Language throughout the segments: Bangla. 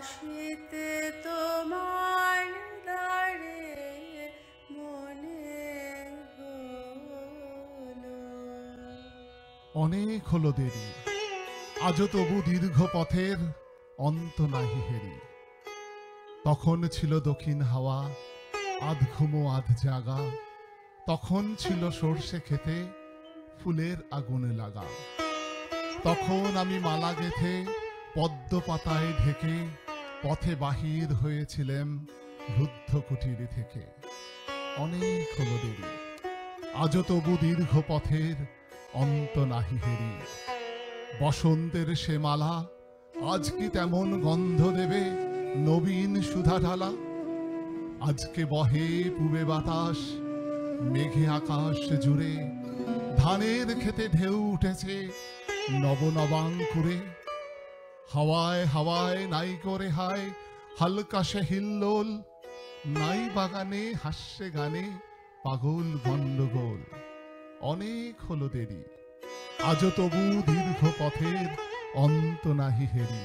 আসিতে তোমার দ্বারে মনে হলো। অনেক হলো দেরি, আজও তবু দীর্ঘ পথের অন্ত নাহি হেরি। তখন ছিল দক্ষিণ হাওয়া, আধ ঘুমো আধ জাগা। তখন ছিল সর্ষে খেতে ফুলের আগুনে লাগা। তখন আমি মালা গেথে পদ্ম পাতায় ঢেকে পথে বাহির হয়েছিলাম রুদ্ধ কুটির থেকে। অনেক হলো দেরি, আজও তবু দীর্ঘ পথের অন্ত নাহি হেরি। বসন্তের সে মালা আজ কি তেমন গন্ধ দেবে নবীন সুধা ঢালা? আজকে বহে পূবে বাতাস, মেঘে আকাশ জুড়ে, ধানের খেতে ঢেউ উঠেছে নব নবাঙ্কুরে। হাওয়ায় হাওয়ায় নাই করে হায় হালকা সে হিল্লোল, নাই বাগানে হাস্যে গানে পাগল গন্ডগোল। অনেক হলো দেরি, আজও তবু দীর্ঘ পথের অন্ত নাহি হেরি।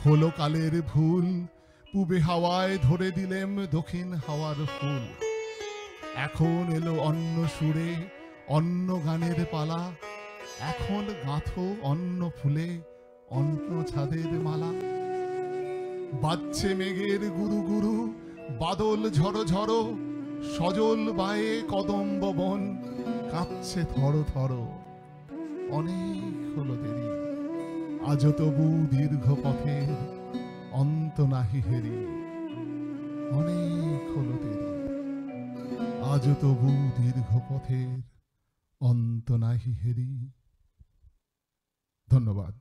হলো কালের ভুল, পূবে হাওয়ায় ধরে দিলেম দক্ষিণ হাওয়ার ফুল। এখন এলো অন্য সুরে অন্য গানের পালা, এখন গাঁথো অন্য ফুলে অন্য ছাদের মালা। বাজছে মেঘের গুরু গুরু, বাদল ঝড়ো ঝড়ো, সজল বায়ে কদম্ব বন কাঁপছে থরো থরো। অনেক হলো দেরি, আজও তবু দীর্ঘ পথের অন্ত নাহি হেরি। অনেক হলো দেরি, আজও তবু দীর্ঘ পথের অন্ত নাহি হেরি। ধন্যবাদ।